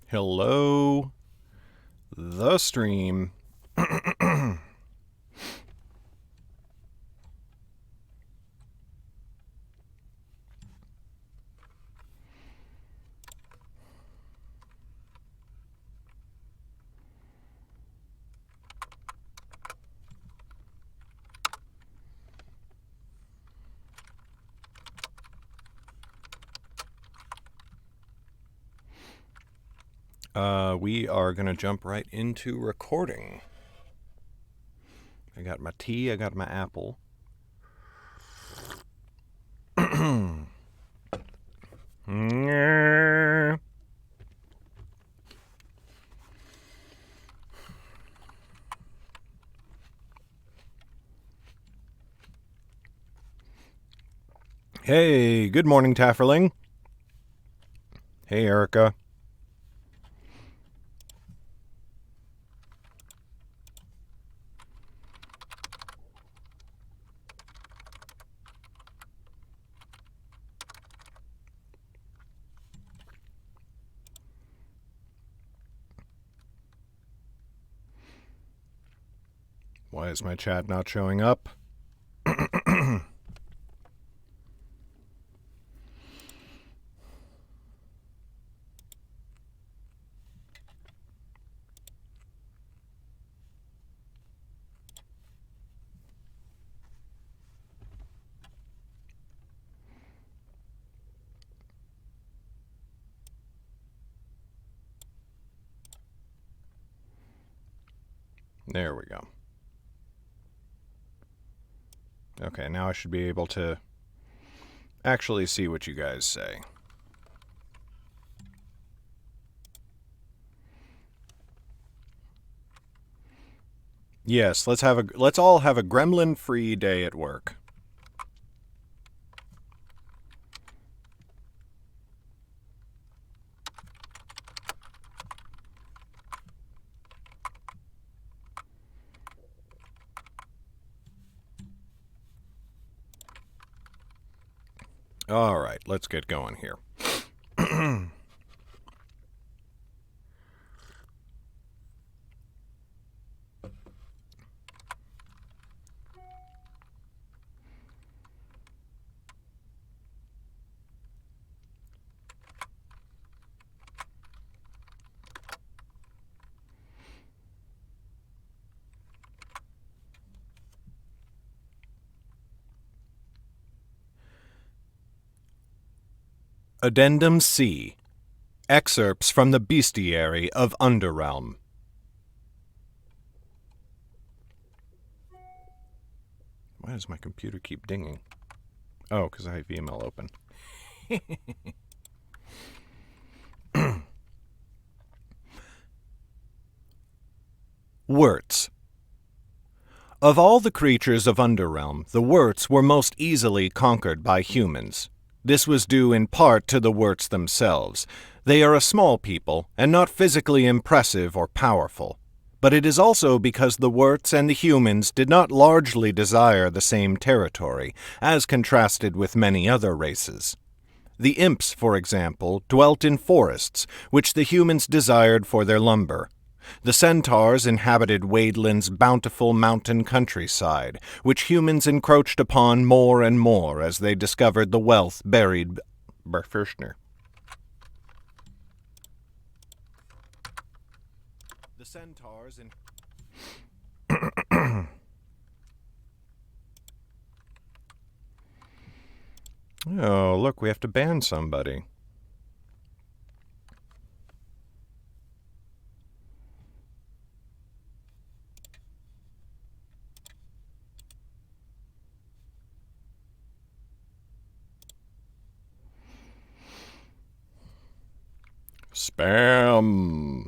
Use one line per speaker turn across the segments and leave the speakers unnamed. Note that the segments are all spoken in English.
Hello, the stream. We are going to jump right into recording. I got my tea, I got my apple. Hey, good morning, Tafferling. Hey, Erica. Why is my chat not showing up? There we go. Okay, now I should be able to actually see what you guys say. Yes, let's all have a gremlin-free day at work. All right, let's get going here. Addendum C. Excerpts from the Bestiary of Underrealm. Why does my computer keep dinging? Oh, because I have email open. Wurts. Of all the creatures of Underrealm, the Wurts were most easily conquered by humans. This was due in part to the Wurts themselves. They are a small people, and not physically impressive or powerful. But it is also because the Wurts and the humans did not largely desire the same territory, as contrasted with many other races. The Imps, for example, dwelt in forests, which the humans desired for their lumber. The Centaurs inhabited Wadeland's bountiful mountain countryside, which humans encroached upon more and more as they discovered the wealth buried by Fürstner. The Centaurs in... Oh, look, we have to ban somebody. Spam.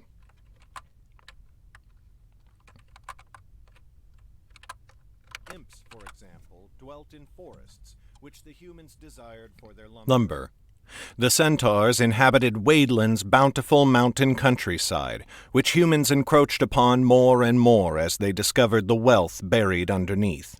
Imps, for example, dwelt in forests, which the humans desired for their lumber. The Centaurs inhabited Wadeland's bountiful mountain countryside, which humans encroached upon more and more as they discovered the wealth buried underneath.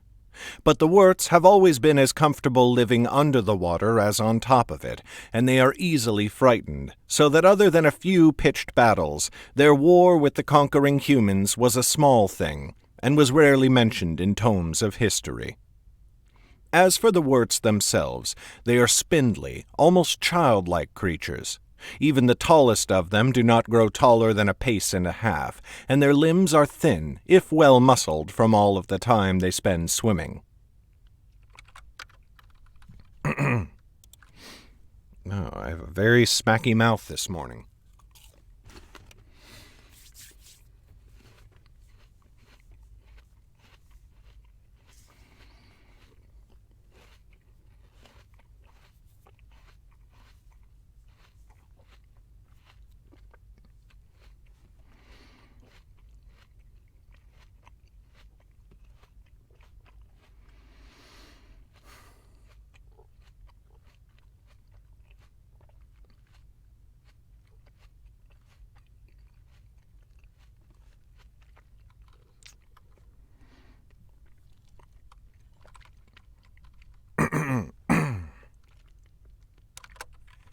But the worts have always been as comfortable living under the water as on top of it, and they are easily frightened, so that other than a few pitched battles, their war with the conquering humans was a small thing, and was rarely mentioned in tomes of history. As for the worts themselves, they are spindly, almost childlike creatures. Even the tallest of them do not grow taller than a pace and a half, and their limbs are thin, if well muscled from all of the time they spend swimming. Oh, I have a very smacky mouth this morning.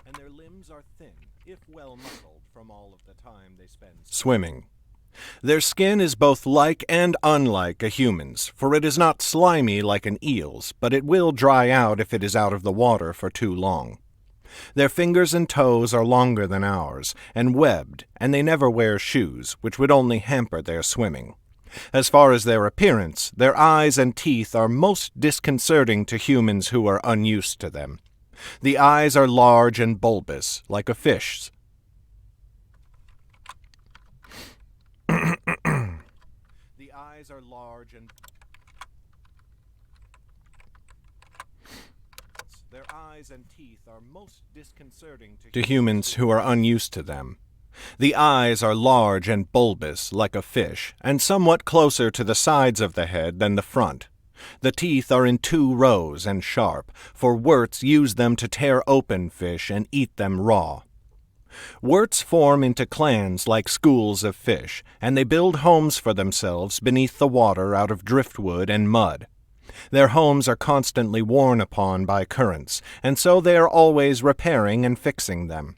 And their limbs are thin, if well muscled from all of the time they spend swimming. Their skin is both like and unlike a human's, for it is not slimy like an eel's, but it will dry out if it is out of the water for too long. Their fingers and toes are longer than ours, and webbed, and they never wear shoes, which would only hamper their swimming. As far as their appearance, their eyes and teeth are most disconcerting to humans who are unused to them. The eyes are large and bulbous, like a fish's. The eyes are large and... Their eyes and teeth are most disconcerting to humans who are unused to them. The eyes are large and bulbous, like a fish, and somewhat closer to the sides of the head than the front. The teeth are in 2 rows and sharp, for worts use them to tear open fish and eat them raw. Worts form into clans like schools of fish, and they build homes for themselves beneath the water out of driftwood and mud. Their homes are constantly worn upon by currents, and so they are always repairing and fixing them.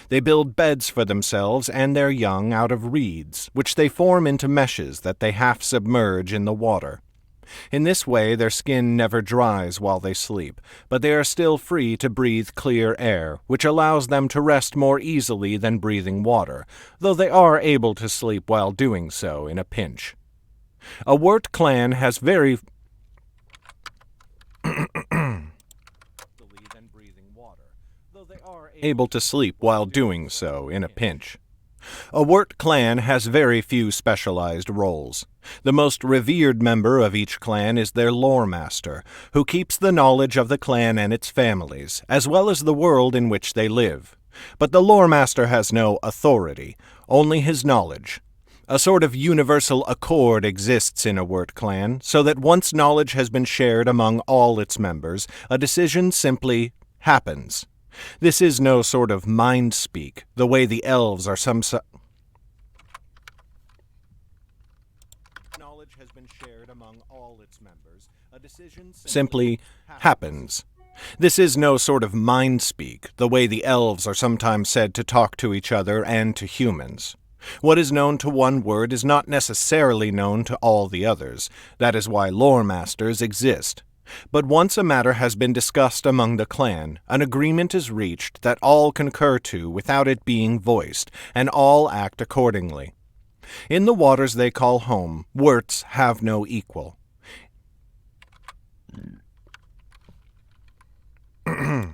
They build beds for themselves and their young out of reeds, which they form into meshes that they half submerge in the water. In this way their skin never dries while they sleep, but they are still free to breathe clear air, which allows them to rest more easily than breathing water, though they are able to sleep while doing so in a pinch. A wort clan has very able to sleep while doing so in a pinch. A wort clan has very few specialized roles. The most revered member of each clan is their lore master, who keeps the knowledge of the clan and its families, as well as the world in which they live. But the lore master has no authority, only his knowledge. A sort of universal accord exists in a wort clan, so that once knowledge has been shared among all its members, a decision simply happens. This is no sort of mind speak, the way the elves are knowledge has been shared among all its members. A decision simply happens. This is no sort of mind speak, the way the elves are sometimes said to talk to each other and to humans. What is known to one word is not necessarily known to all the others. That is why lore masters exist. But once a matter has been discussed among the clan, an agreement is reached that all concur to without it being voiced, and all act accordingly. In the waters they call home, worts have no equal. In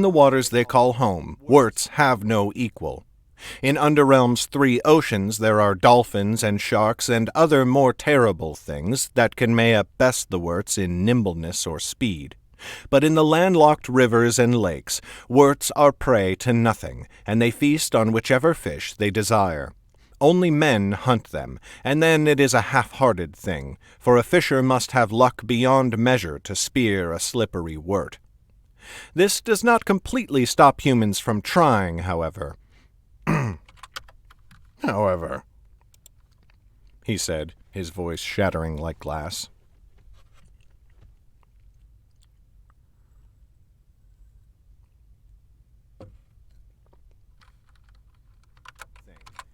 the waters they call home, worts have no equal. In Underrealm's 3 oceans there are dolphins and sharks and other more terrible things that can may best the worts in nimbleness or speed. But in the landlocked rivers and lakes, worts are prey to nothing, and they feast on whichever fish they desire. Only men hunt them, and then it is a half-hearted thing, for a fisher must have luck beyond measure to spear a slippery wort. This does not completely stop humans from trying, however. he said, his voice shattering like glass.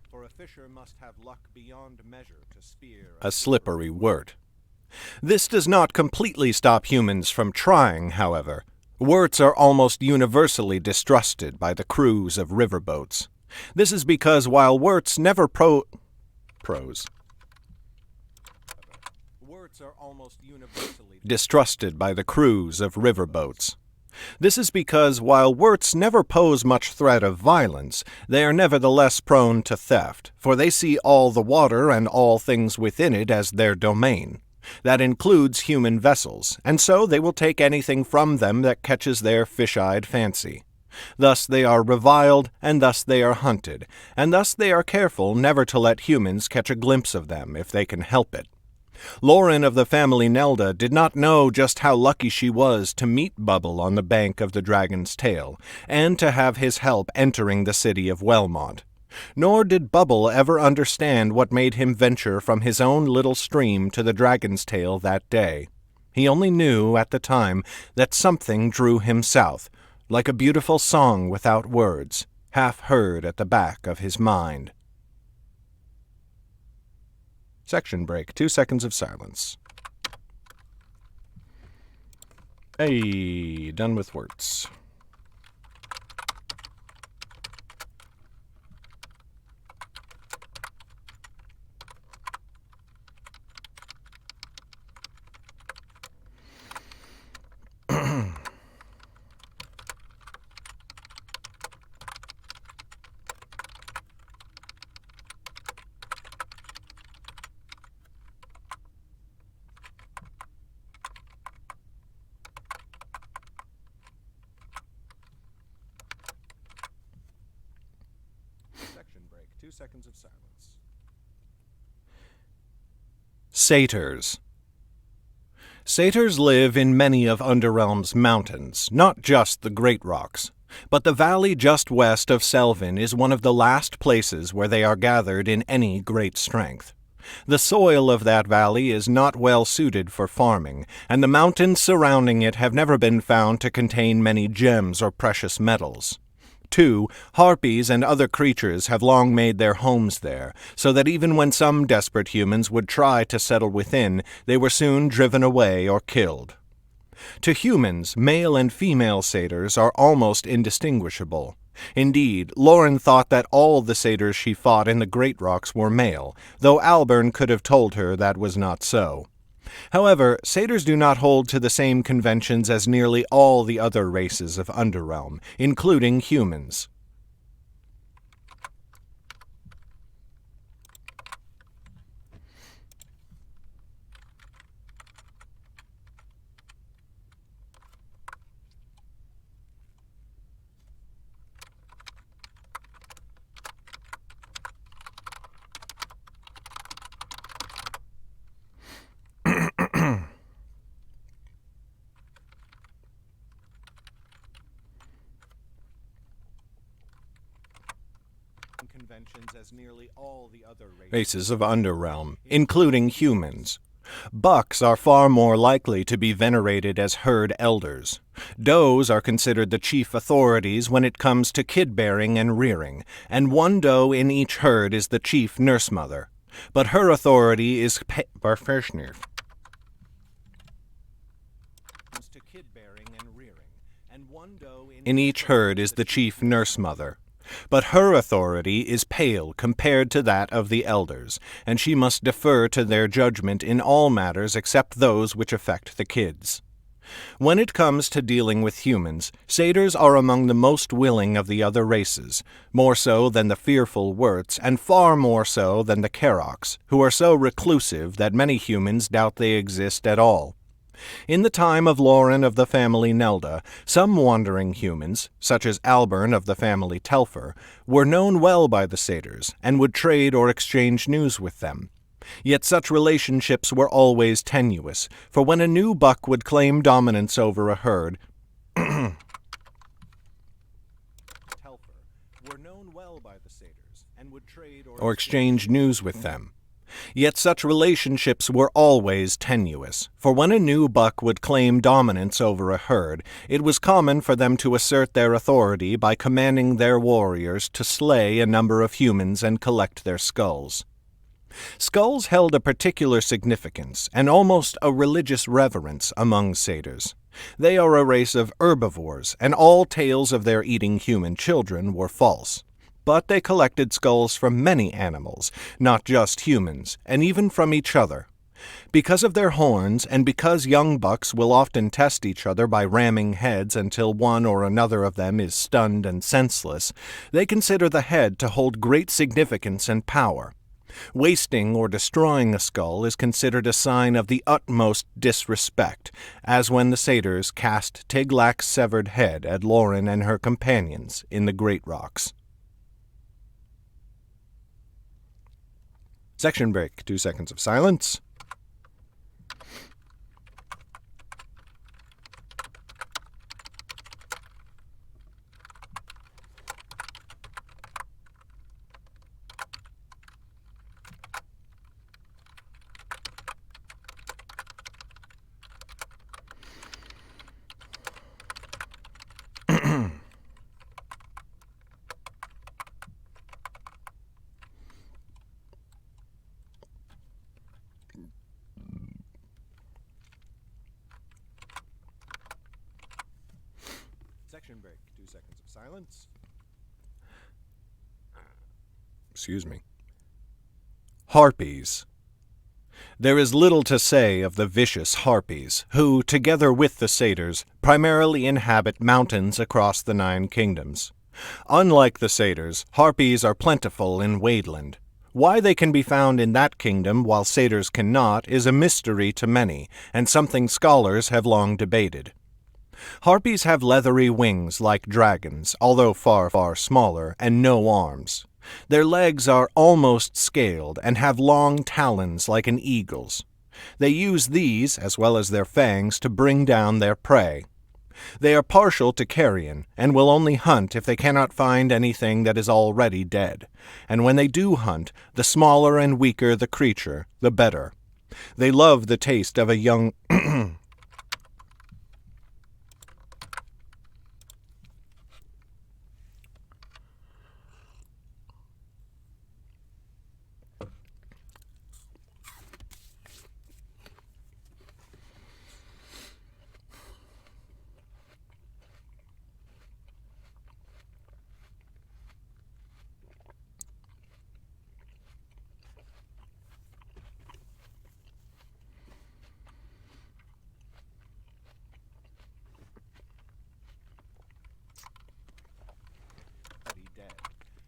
For a fisher must have luck beyond measure to spear a slippery wort. This does not completely stop humans from trying, however. Worts are almost universally distrusted by the crews of riverboats. This is because while worts never Worts are almost universally distrusted by the crews of riverboats. This is because while worts never pose much threat of violence, they are nevertheless prone to theft, for they see all the water and all things within it as their domain. That includes human vessels, and so they will take anything from them that catches their fish-eyed fancy. Thus they are reviled, and thus they are hunted, and thus they are careful never to let humans catch a glimpse of them if they can help it. Lauren of the family Nelda did not know just how lucky she was to meet Bubble on the bank of the Dragon's Tail, and to have his help entering the city of Wellmont. Nor did Bubble ever understand what made him venture from his own little stream to the Dragon's Tail that day. He only knew, at the time, that something drew him south, like a beautiful song without words, half heard at the back of his mind. Section break. 2 seconds of silence. Hey, done with words. Section break. 2 seconds of silence. Satyrs. Satyrs live in many of Underrealm's mountains, not just the Great Rocks, but the valley just west of Selvin is one of the last places where they are gathered in any great strength. The soil of that valley is not well suited for farming, and the mountains surrounding it have never been found to contain many gems or precious metals. 2. Harpies and other creatures have long made their homes there, so that even when some desperate humans would try to settle within, they were soon driven away or killed. To humans, male and female satyrs are almost indistinguishable. Indeed, Lauren thought that all the satyrs she fought in the Great Rocks were male, though Albern could have told her that was not so. However, satyrs do not hold to the same conventions as nearly all the other races of Underrealm, including humans. As nearly all the other races of Underrealm, including humans. Bucks are far more likely to be venerated as herd elders. Does are considered the chief authorities when it comes to kid-bearing and rearing, and one doe in each herd is the chief nurse mother. But her authority is in each herd is the chief nurse mother. But her authority is pale compared to that of the elders, and she must defer to their judgment in all matters except those which affect the kids. When it comes to dealing with humans, satyrs are among the most willing of the other races, more so than the fearful Wurts, and far more so than the Karoks, who are so reclusive that many humans doubt they exist at all. In the time of Lauren of the family Nelda, some wandering humans, such as Albern of the family Telfer, were known well by the satyrs, and would trade or exchange news with them. Yet such relationships were always tenuous, for when a new buck would claim dominance over a herd, or exchange news with them. Yet such relationships were always tenuous, for when a new buck would claim dominance over a herd, it was common for them to assert their authority by commanding their warriors to slay a number of humans and collect their skulls. Skulls held a particular significance and almost a religious reverence among satyrs. They are a race of herbivores, and all tales of their eating human children were false. But they collected skulls from many animals, not just humans, and even from each other. Because of their horns, and because young bucks will often test each other by ramming heads until one or another of them is stunned and senseless, they consider the head to hold great significance and power. Wasting or destroying a skull is considered a sign of the utmost disrespect, as when the satyrs cast Tiglak's severed head at Lauren and her companions in the Great Rocks. Section break. 2 seconds of silence. Section break. 2 seconds of silence. Excuse me. Harpies. There is little to say of the vicious harpies, who, together with the satyrs, primarily inhabit mountains across the 9 kingdoms. Unlike the satyrs, harpies are plentiful in Wadeland. Why they can be found in that kingdom while satyrs cannot is a mystery to many, and something scholars have long debated. Harpies have leathery wings like dragons, although far, far smaller, and no arms. Their legs are almost scaled and have long talons like an eagle's. They use these, as well as their fangs, to bring down their prey. They are partial to carrion, and will only hunt if they cannot find anything that is already dead. And when they do hunt, the smaller and weaker the creature, the better. They love the taste of a young dead.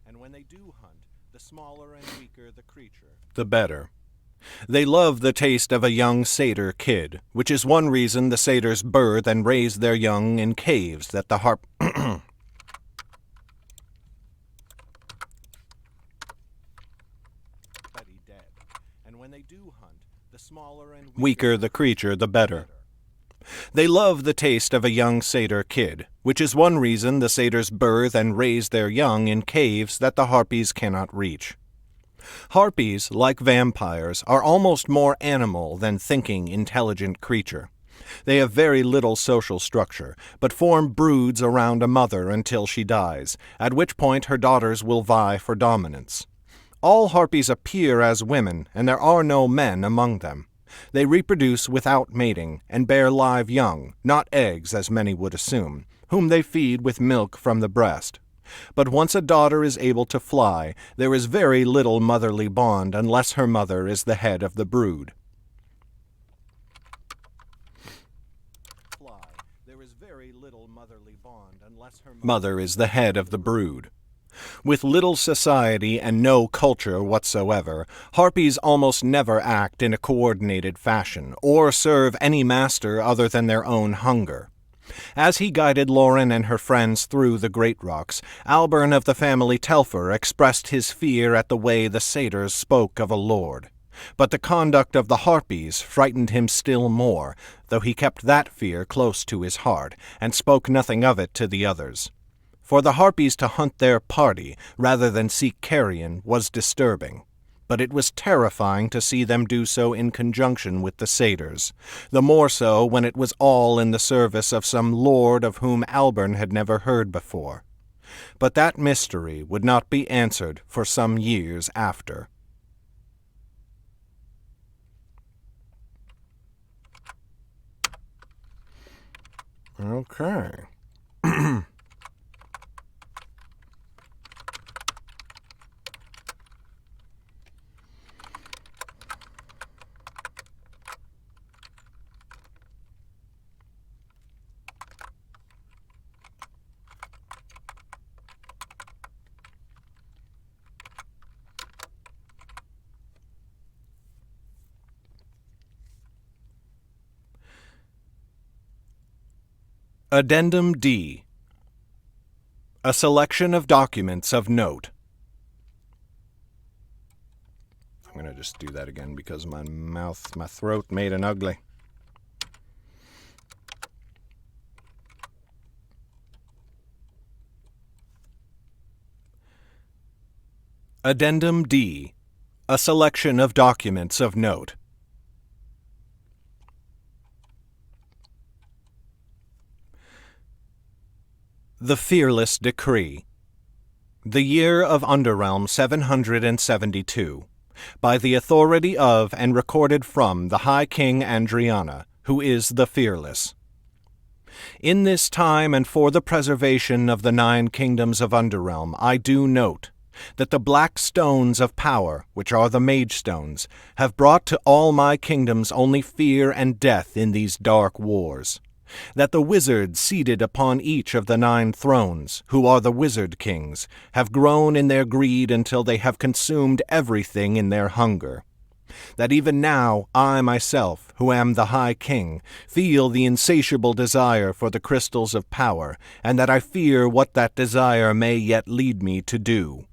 And when they do hunt, the smaller and weaker the creature, the better. They love the taste of a young satyr kid, which is one reason the satyrs birth and raise their young in caves that the dead. And when they do hunt, the smaller and weaker the creature, the better. They love the taste of a young satyr kid, which is one reason the satyrs birth and raise their young in caves that the harpies cannot reach. Harpies, like vampires, are almost more animal than thinking, intelligent creature. They have very little social structure, but form broods around a mother until she dies, at which point her daughters will vie for dominance. All harpies appear as women, and there are no men among them. They reproduce without mating, and bear live young, not eggs as many would assume, whom they feed with milk from the breast. But once a daughter is able to fly, there is very little motherly bond unless her mother is the head of the brood. Mother is the head of the brood. With little society and no culture whatsoever, harpies almost never act in a coordinated fashion, or serve any master other than their own hunger. As he guided Lauren and her friends through the Great Rocks, Alburn of the family Telfer expressed his fear at the way the satyrs spoke of a lord. But the conduct of the harpies frightened him still more, though he kept that fear close to his heart, and spoke nothing of it to the others. For the harpies to hunt their party, rather than seek carrion, was disturbing. but it was terrifying to see them do so in conjunction with the satyrs, the more so when it was all in the service of some lord of whom Albern had never heard before. But that mystery would not be answered for some years after. Okay. Addendum D. A selection of documents of note. I'm going to just do that again because my throat made an ugly. Addendum D. A selection of documents of note. The Fearless Decree. The year of Underrealm 772. By the authority of and recorded from the High King Andriana, who is the Fearless. In this time and for the preservation of the 9 kingdoms of Underrealm, I do note that the black stones of power, which are the mage stones, have brought to all my kingdoms only fear and death in these dark wars. That the wizards seated upon each of the 9 thrones, who are the wizard kings, have grown in their greed until they have consumed everything in their hunger. That even now I myself, who am the High King, feel the insatiable desire for the crystals of power, and that I fear what that desire may yet lead me to do.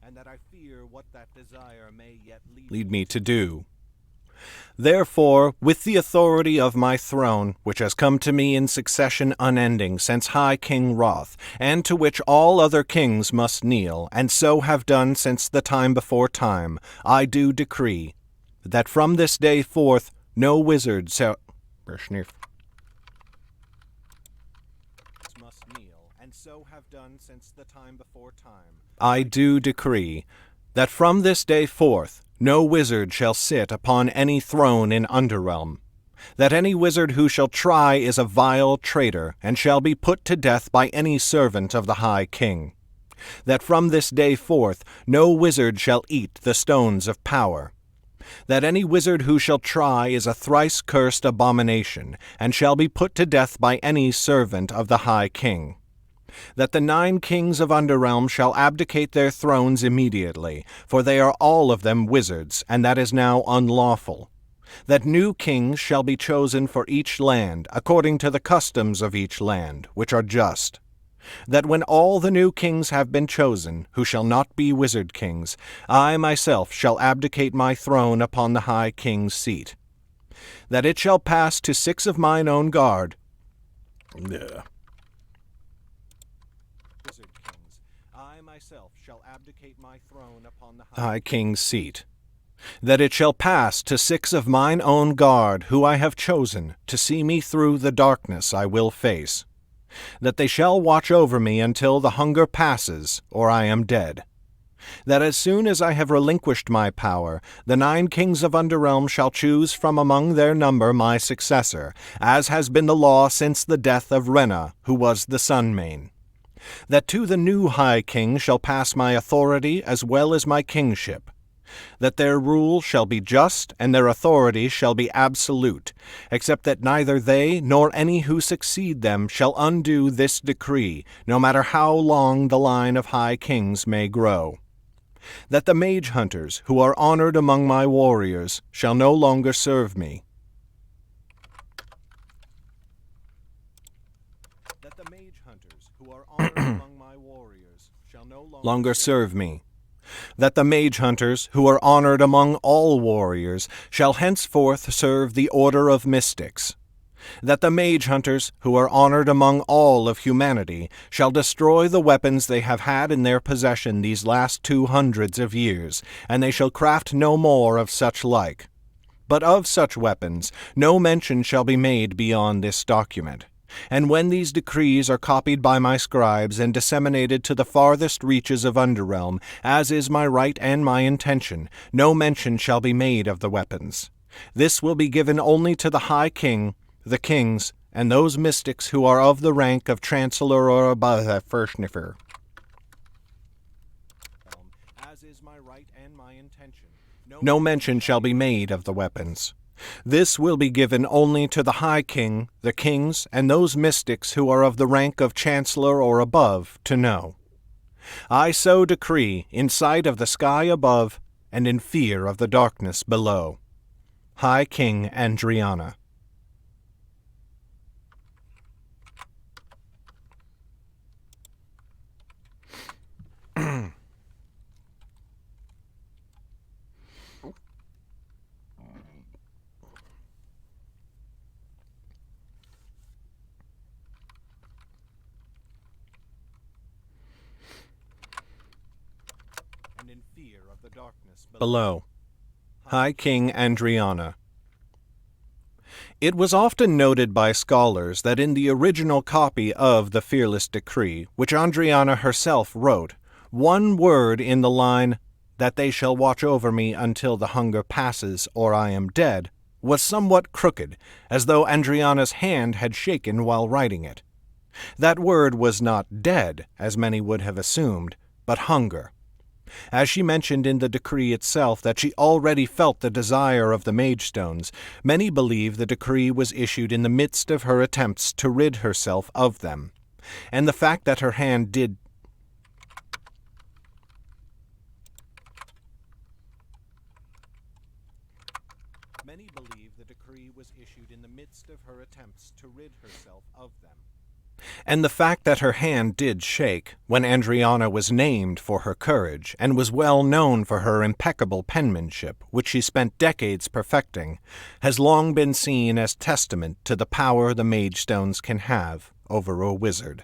And that I fear what that desire may yet lead me to do. Therefore, with the authority of my throne, which has come to me in succession unending since High King Roth, and to which all other kings must kneel, and so have done since the time before time, I do decree that from this day forth no wizard shall must kneel, and so have done since the time before time. I do decree that from this day forth no wizard shall sit upon any throne in Underrealm, that any wizard who shall try is a vile traitor, and shall be put to death by any servant of the High King, that from this day forth no wizard shall eat the stones of power, that any wizard who shall try is a thrice-cursed abomination, and shall be put to death by any servant of the High King, that the 9 kings of Underrealm shall abdicate their thrones immediately, for they are all of them wizards, and that is now unlawful, that new kings shall be chosen for each land, according to the customs of each land, which are just, that when all the new kings have been chosen, who shall not be wizard kings, I myself shall abdicate my throne upon the High King's seat, that it shall pass to 6 of mine own guard, myself shall abdicate my throne upon the High King's seat, that it shall pass to 6 of mine own guard, who I have chosen, to see me through the darkness I will face, that they shall watch over me until the hunger passes, or I am dead, that as soon as I have relinquished my power, the 9 kings of Underrealm shall choose from among their number my successor, as has been the law since the death of Rena, who was the Sunmane, that to the new High King shall pass my authority as well as my kingship, that their rule shall be just and their authority shall be absolute, except that neither they nor any who succeed them shall undo this decree, no matter how long the line of High Kings may grow, that the mage hunters, who are honored among my warriors, shall no longer serve me, That the mage hunters, who are honored among all warriors, shall henceforth serve the Order of Mystics. That the mage hunters, who are honored among all of humanity, shall destroy the weapons they have had in their possession these last 200 of years, and they shall craft no more of such like. But of such weapons no mention shall be made beyond this document. And when these decrees are copied by my scribes and disseminated to the farthest reaches of Underrealm, as is my right and my intention, no mention shall be made of the weapons. This will be given only to the High King, the kings, and those mystics who are of the rank of Chancellor or above Firstniffer. As is my right and my intention, no mention shall be made of the weapons. This will be given only to the High King, the kings, and those mystics who are of the rank of Chancellor or above to know. I so decree in sight of the sky above and in fear of the darkness below. High King Andriana. And in fear of the darkness below. High King Andriana. It was often noted by scholars that in the original copy of the Fearless Decree, which Andriana herself wrote, one word in the line, "that they shall watch over me until the hunger passes or I am dead," was somewhat crooked, as though Andriana's hand had shaken while writing it. That word was not dead, as many would have assumed, but hunger. As she mentioned in the decree itself that she already felt the desire of the Magestones, many believe the decree was issued in the midst of her attempts to rid herself of them, and the fact that her hand did Many believe the decree was issued in the midst of her attempts to rid herself of them. And the fact that her hand did shake when Andriana was named for her courage and was well known for her impeccable penmanship, which she spent decades perfecting, has long been seen as testament to the power the Magestones can have over a wizard.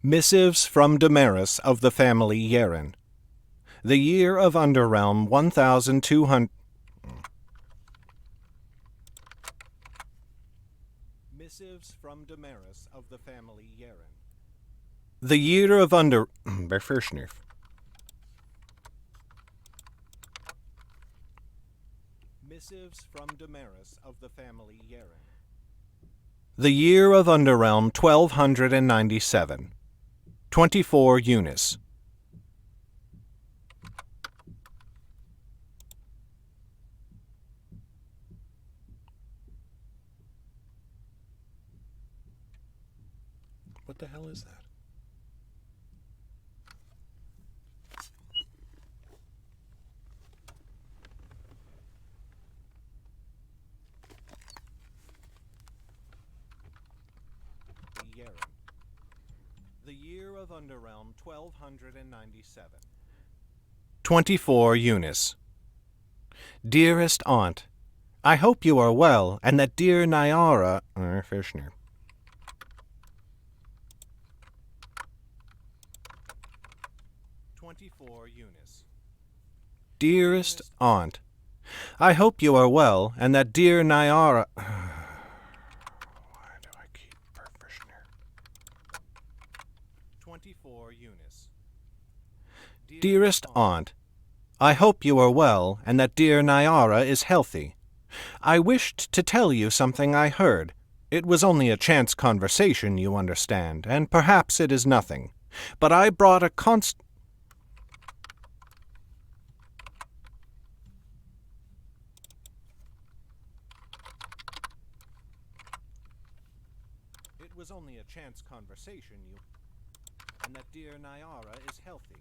Missives from Damaris of the family Yeren. The year of Underrealm 1200. Missives from Damaris of the family Yeren. The year of Missives from Damaris of the family Yeren. The year of Underrealm 1297. 24 Eunice. What the hell is that? The year of Underrealm 1297. 24 Eunice. Dearest Aunt, I hope you are well, and that dear Nyara Fishner Dearest Aunt, I hope you are well, and that dear Nyara... Why do I keep Perfishner? 24 Eunice. Dearest Aunt, I hope you are well, and that dear Nyara is healthy. I wished to tell you something I heard. It was only a chance conversation, you understand, and perhaps it is nothing. But I brought a It was only a chance conversation, and that dear Nyara is healthy.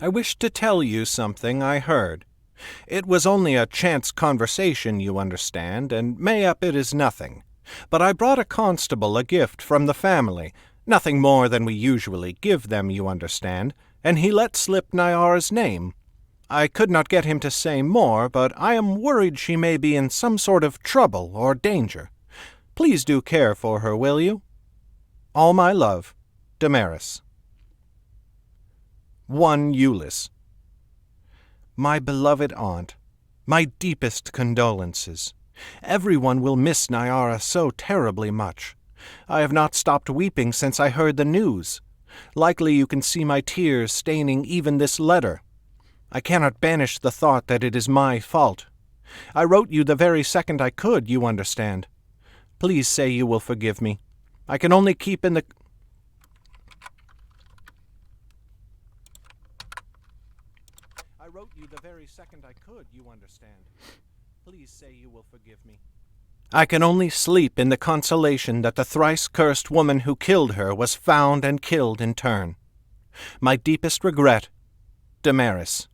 I wish to tell you something I heard. It was only a chance conversation, you understand, and mayhap it is nothing. But I brought a constable a gift from the family, nothing more than we usually give them, you understand, and he let slip Nyara's name. I could not get him to say more, but I am worried she may be in some sort of trouble or danger. Please do care for her, will you? All my love, Damaris. 1 Euless. My beloved aunt, my deepest condolences. Everyone will miss Nyara so terribly much. I have not stopped weeping since I heard the news. Likely you can see my tears staining even this letter. I cannot banish the thought that it is my fault. I wrote you the very second I could, you understand. Please say you will forgive me. I can only keep in the... I wrote you the very second I could, you understand. Please say you will forgive me. I can only sleep in the consolation that the thrice-cursed woman who killed her was found and killed in turn. My deepest regret, Damaris.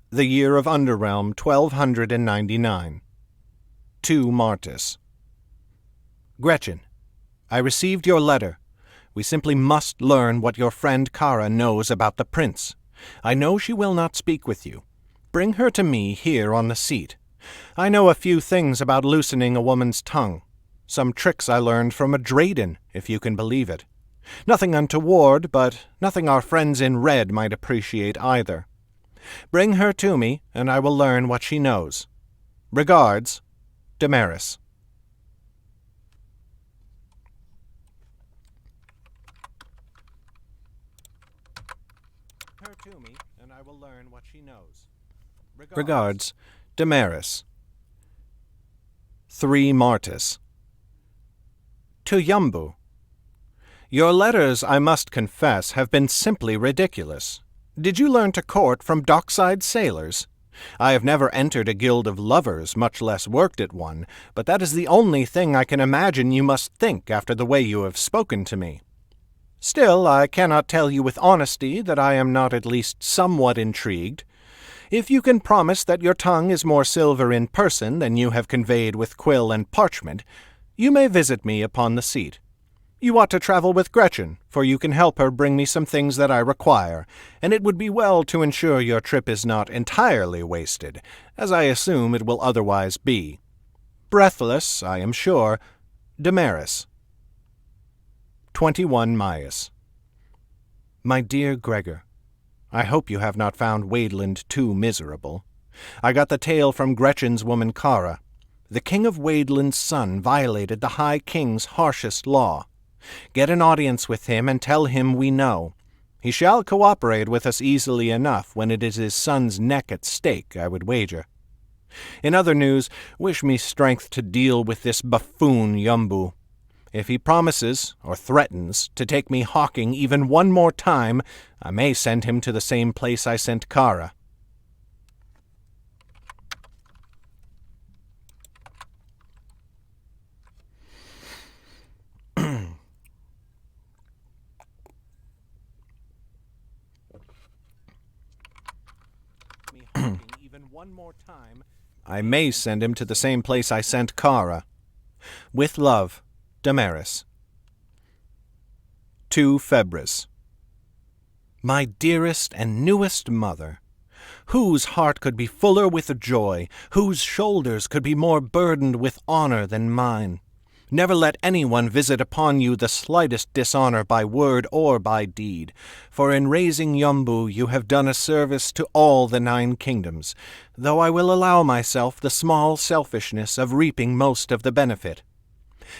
The year of Underrealm 1299. 2 Martis. Gretchen, I received your letter. We simply must learn what your friend Kara knows about the prince. I know she will not speak with you. Bring her to me here on the seat. I know a few things about loosening a woman's tongue. Some tricks I learned from a Drayden, if you can believe it. Nothing untoward, but nothing our friends in red might appreciate either. Bring her to me, and I will learn what she knows. Regards, Damaris. Her to me, and I will learn what she knows. Regards, Damaris. 3 Martis. To Yumbu. Your letters, I must confess, have been simply ridiculous. Did you learn to court from dockside sailors? I have never entered a guild of lovers, much less worked at one, but that is the only thing I can imagine you must think after the way you have spoken to me. Still, I cannot tell you with honesty that I am not at least somewhat intrigued. If you can promise that your tongue is more silver in person than you have conveyed with quill and parchment, you may visit me upon the seat. You ought to travel with Gretchen, for you can help her bring me some things that I require, and it would be well to ensure your trip is not entirely wasted, as I assume it will otherwise be. Breathless, I am sure, Damaris. 21 Maius. My dear Gregor, I hope you have not found Wadeland too miserable. I got the tale from Gretchen's woman Kara. The king of Wadeland's son violated the High King's harshest law. Get an audience with him and tell him we know. He shall cooperate with us easily enough when it is his son's neck at stake, I would wager. In other news, wish me strength to deal with this buffoon Yumbu. If he promises, or threatens, to take me hawking even one more time, I may send him to the same place I sent Kara. I may send him to the same place I sent Kara. With love, Damaris. 2 Febris. My dearest and newest mother, whose heart could be fuller with joy, whose shoulders could be more burdened with honor than mine? Never let anyone visit upon you the slightest dishonor by word or by deed, for in raising Yumbu you have done a service to all the 9 kingdoms, though I will allow myself the small selfishness of reaping most of the benefit.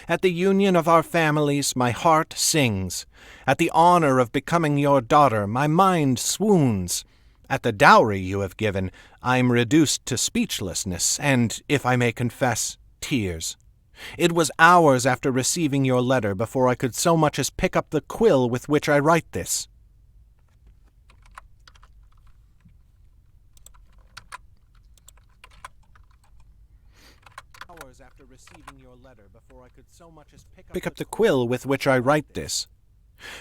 At the union of our families my heart sings. At the honor of becoming your daughter my mind swoons. At the dowry you have given I am reduced to speechlessness and, if I may confess, tears. It was hours after receiving your letter before I could so much as pick up the quill with which I write this. Hours after receiving your letter before I could so much as pick up the quill with which I write this.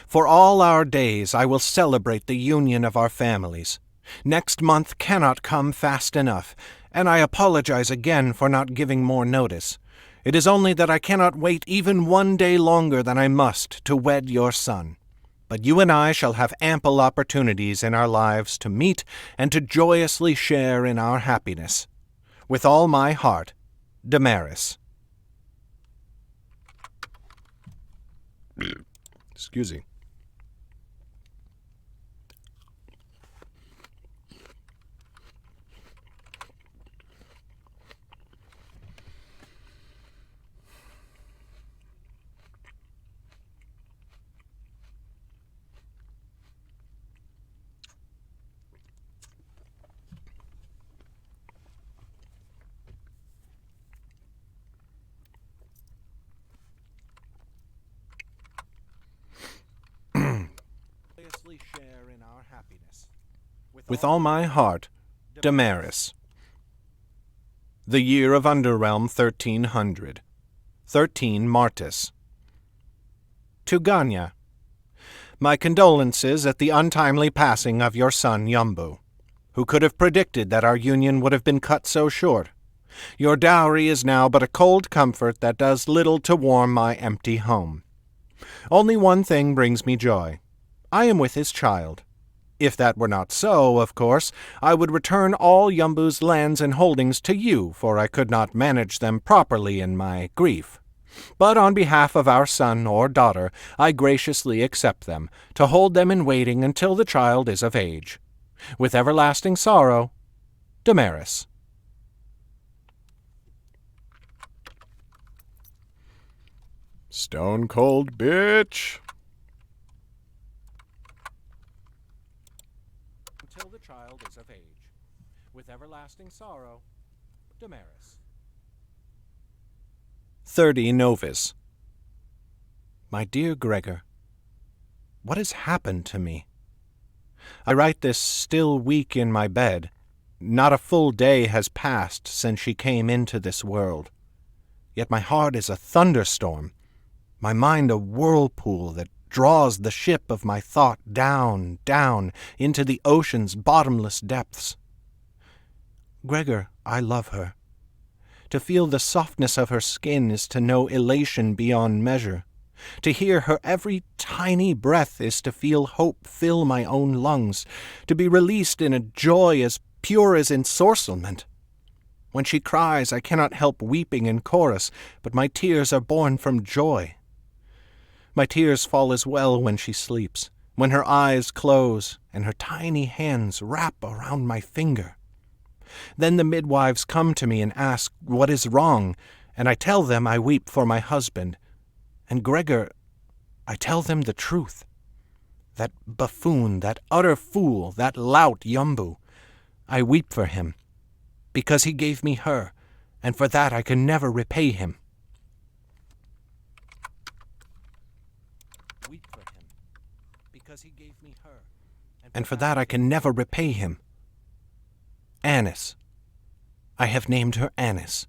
For all our days I will celebrate the union of our families. Next month cannot come fast enough, and I apologize again for not giving more notice. It is only that I cannot wait even 1 day longer than I must to wed your son. But you and I shall have ample opportunities in our lives to meet and to joyously share in our happiness. With all my heart, Damaris. Excuse me. Share in our happiness. With all my heart, Damaris. The year of Underrealm 1300. 13 Martis. To Ganya. My condolences at the untimely passing of your son Yumbu. Who could have predicted that our union would have been cut so short? Your dowry is now but a cold comfort that does little to warm my empty home. Only one thing brings me joy. I am with his child. If that were not so, of course, I would return all Yumbu's lands and holdings to you, for I could not manage them properly in my grief. But on behalf of our son or daughter, I graciously accept them, to hold them in waiting until the child is of age. With everlasting sorrow, Damaris. Stone cold bitch. Until the child is of age. With everlasting sorrow, Damaris. 30 Novice. My dear Gregor, what has happened to me? I write this still weak in my bed. Not a full day has passed since she came into this world. Yet my heart is a thunderstorm, my mind a whirlpool that draws the ship of my thought down, down, into the ocean's bottomless depths. Gregor, I love her. To feel the softness of her skin is to know elation beyond measure. To hear her every tiny breath is to feel hope fill my own lungs, to be released in a joy as pure as ensorcelment. When she cries, I cannot help weeping in chorus, but my tears are born from joy. My tears fall as well when she sleeps, when her eyes close and her tiny hands wrap around my finger. Then the midwives come to me and ask what is wrong, and I tell them I weep for my husband. And Gregor, I tell them the truth. That buffoon, that utter fool, that lout Yumbu, I weep for him, because he gave me her, and for that I can never repay him. Weep for him, because he gave me her, and for that I can never repay him. Annis. I have named her Annis,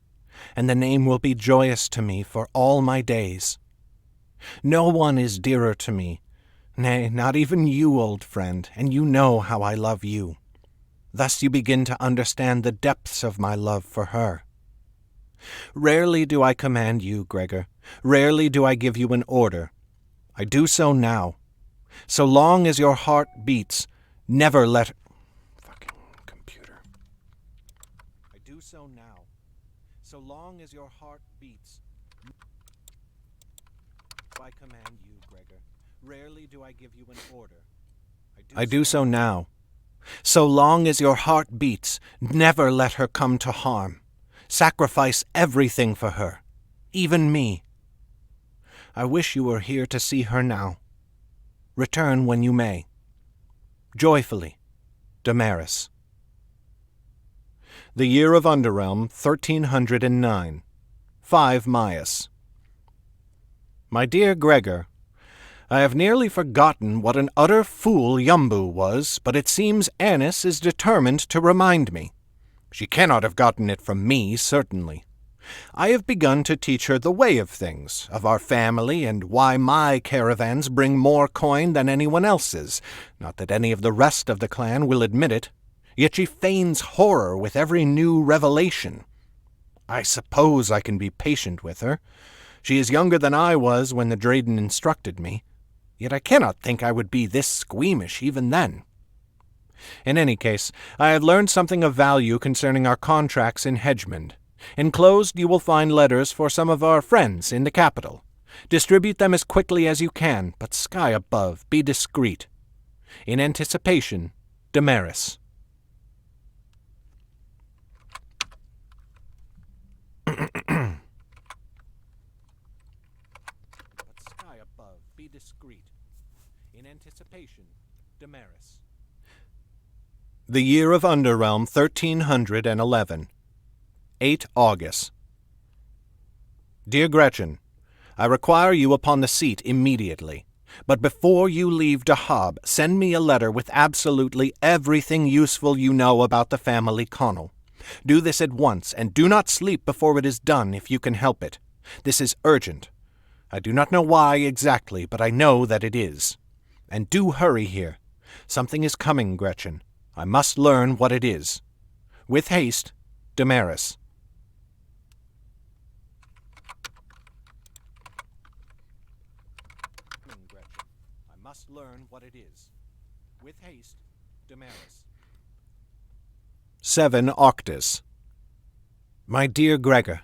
and the name will be joyous to me for all my days. No one is dearer to me, nay, not even you, old friend, and you know how I love you. Thus you begin to understand the depths of my love for her. Rarely do I command you, Gregor. Rarely do I give you an order. I do so now. So long as your heart beats, never let... Fucking computer. I do so now. So long as your heart beats... I command you, Gregor. Rarely do I give you an order. I do so now. So long as your heart beats, never let her come to harm. Sacrifice everything for her, even me. I wish you were here to see her now. Return when you may. Joyfully, Damaris. The year of Underrealm, 1309. 5 Maius. My dear Gregor, I have nearly forgotten what an utter fool Yumbu was, but it seems Annis is determined to remind me. She cannot have gotten it from me, certainly. I have begun to teach her the way of things, of our family, and why my caravans bring more coin than anyone else's. Not that any of the rest of the clan will admit it, yet she feigns horror with every new revelation. I suppose I can be patient with her. She is younger than I was when the Drayden instructed me, yet I cannot think I would be this squeamish even then. In any case, I have learned something of value concerning our contracts in Hedgemond. Enclosed you will find letters for some of our friends in the capital. Distribute them as quickly as you can, but sky above, be discreet. In anticipation, Damaris. But sky above, be discreet. In anticipation, Damaris. The year of Underrealm, 1311. 8 August. Dear Gretchen, I require you upon the seat immediately. But before you leave Dahab, send me a letter with absolutely everything useful you know about the family Connell. Do this at once, and do not sleep before it is done if you can help it. This is urgent. I do not know why exactly, but I know that it is. And do hurry here. Something is coming, Gretchen. I must learn what it is. With haste, Damaris. I must learn what it is. With haste, Damaris. 7 Octus. My dear Gregor,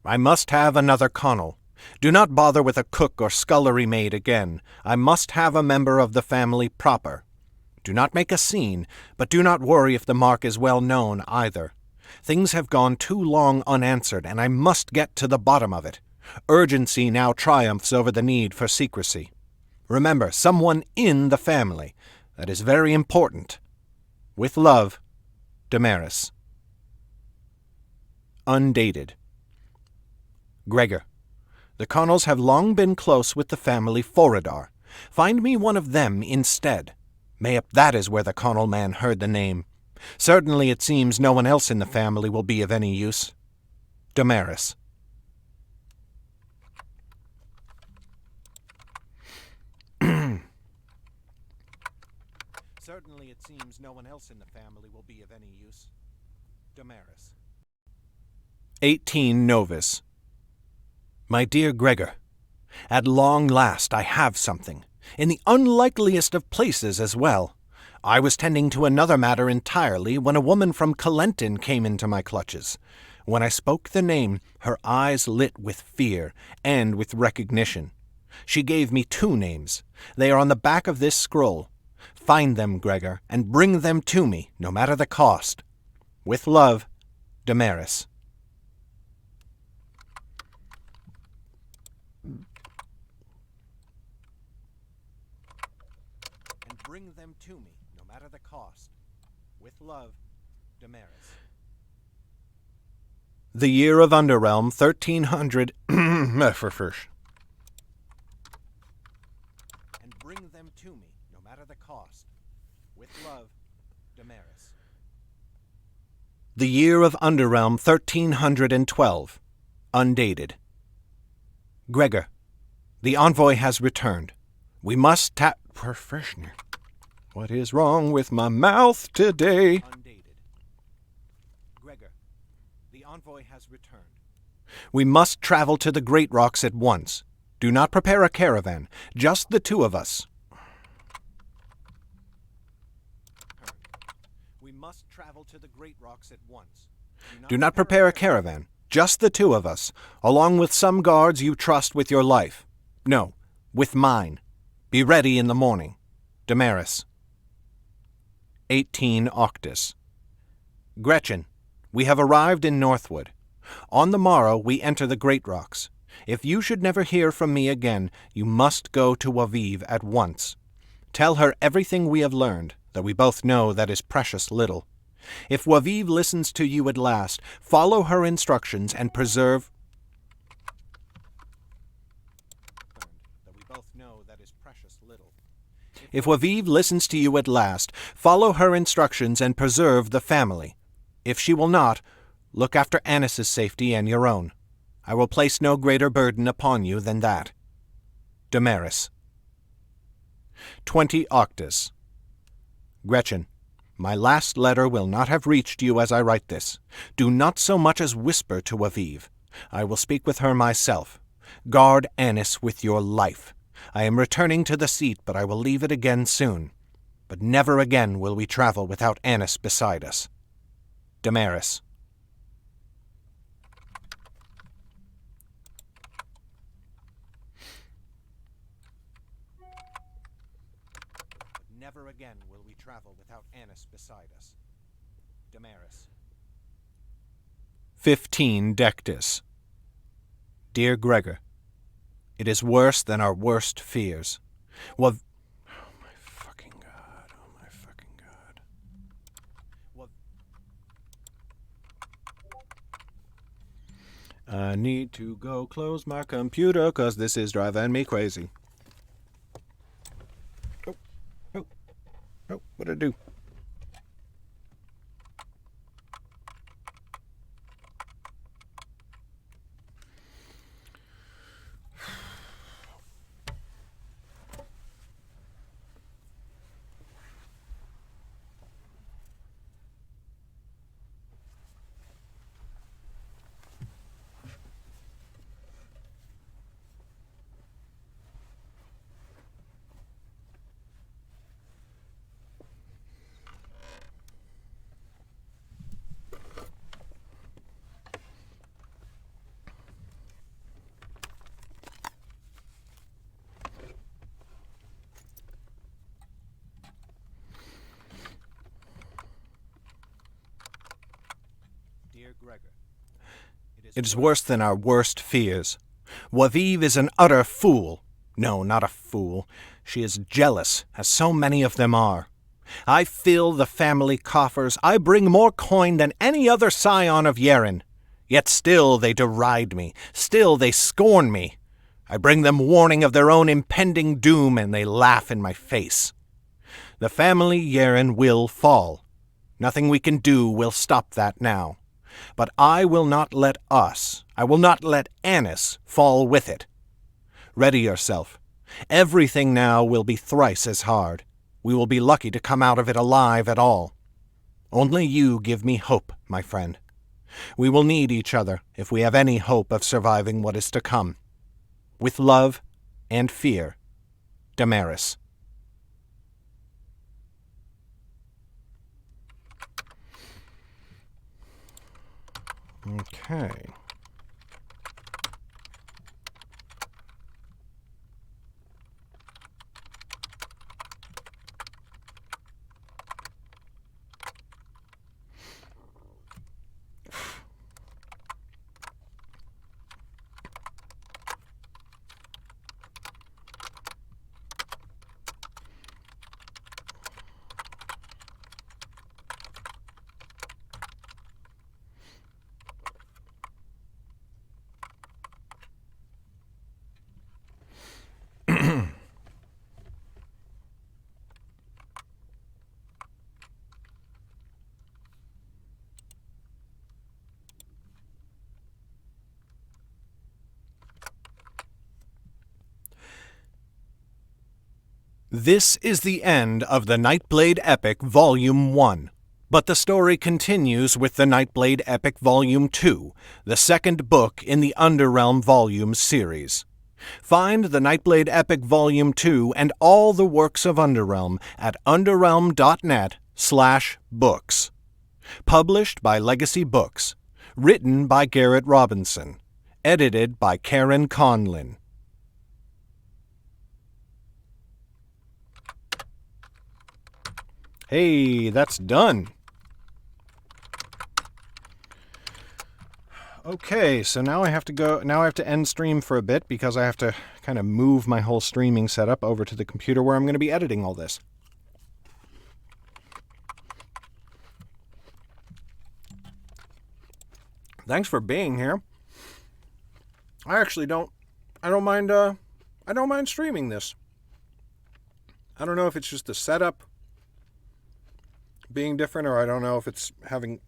I must have another Connell. Do not bother with a cook or scullery maid again. I must have a member of the family proper. Do not make a scene, but do not worry if the mark is well known either. Things have gone too long unanswered, and I must get to the bottom of it. Urgency now triumphs over the need for secrecy. Remember, someone in the family. That is very important. With love, Damaris. Undated. Gregor, the Connells have long been close with the family Foradar. Find me one of them instead. Mayhap that is where the Connell man heard the name. Certainly it seems no one else in the family will be of any use. Damaris. Certainly it seems no one else in the family will be of any use. Damaris. 18 Novus. My dear Gregor, at long last I have something, in the unlikeliest of places as well. I was tending to another matter entirely when a woman from Calentin came into my clutches. When I spoke the name, her eyes lit with fear and with recognition. She gave me 2 names. They are on the back of this scroll. Find them, Gregor, and bring them to me, no matter the cost. With love, Damaris. And bring them to me, no matter the cost. With love, Damaris. The year of Underrealm, 1300... And bring them to me, no matter the cost. With love, Damaris. The year of Underrealm, 1312. Undated. Gregor, the envoy has returned. We must tap... What is wrong with my mouth today? Undated. Gregor, the envoy has returned. We must travel to the Great Rocks at once. Do not prepare a caravan, just the 2 of us. We must travel to the Great Rocks at once. Do not prepare a caravan, just the 2 of us, along with some guards you trust with your life. No, with mine. Be ready in the morning. Damaris. 18 Octus. Gretchen, we have arrived in Northwood. On the morrow we enter the Great Rocks. If you should never hear from me again, you must go to Waviv at once. Tell her everything we have learned, though we both know that is precious little. If Waviv listens to you at last, follow her instructions and preserve... If Waviv listens to you at last, follow her instructions and preserve the family. If she will not, look after Anis's safety and your own. I will place no greater burden upon you than that. Damaris. 20 Octus. Gretchen, my last letter will not have reached you as I write this. Do not so much as whisper to Waviv. I will speak with her myself. Guard Anis with your life. I am returning to the seat, but I will leave it again soon. But never again will we travel without Anis beside us. Damaris. Never again will we travel without Anis beside us. Damaris. 15 Dectus. Dear Gregor, it is worse than our worst fears. Oh my fucking God. Oh my fucking God. I need to go close my computer because this is driving me crazy. Oh, what'd I do? It is worse than our worst fears. Waviv is an utter fool. No, not a fool. She is jealous, as so many of them are. I fill the family coffers. I bring more coin than any other scion of Yeren. Yet still they deride me. Still they scorn me. I bring them warning of their own impending doom, and they laugh in my face. The family Yeren will fall. Nothing we can do will stop that now. But I will not let Anis fall with it. Ready yourself. Everything now will be thrice as hard. We will be lucky to come out of it alive at all. Only you give me hope, my friend. We will need each other if we have any hope of surviving what is to come. With love and fear, Damaris. Okay. This is the end of the Nightblade Epic Volume 1, but the story continues with the Nightblade Epic Volume 2, the second book in the Underrealm Volumes series. Find the Nightblade Epic Volume 2 and all the works of Underrealm at underrealm.net/books. Published by Legacy Books. Written by Garrett Robinson. Edited by Karen Conlin. Hey, that's done. Okay, so now I have to end stream for a bit because I have to kind of move my whole streaming setup over to the computer where I'm going to be editing all this. Thanks for being here. I don't mind streaming this. I don't know if it's just the setup being different, or I don't know if it's having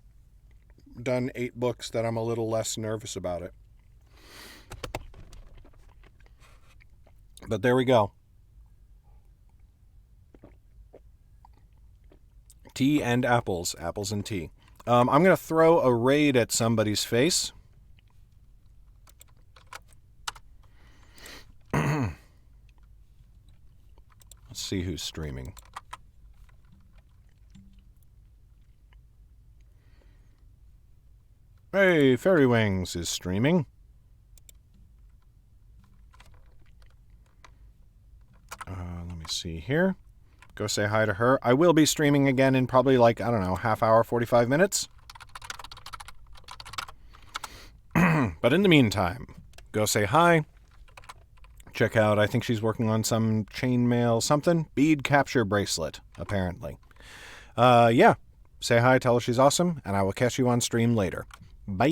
done 8 books that I'm a little less nervous about it. But there we go. Tea and apples. Apples and tea. I'm going to throw a raid at somebody's face. Let's see who's streaming. Hey, Fairy Wings is streaming. Let me see here. Go say hi to her. I will be streaming again in probably like, I don't know, half hour, 45 minutes. But in the meantime, go say hi. Check out, I think she's working on some chainmail something. Bead capture bracelet, apparently. Yeah. Say hi, tell her she's awesome, and I will catch you on stream later. Bye.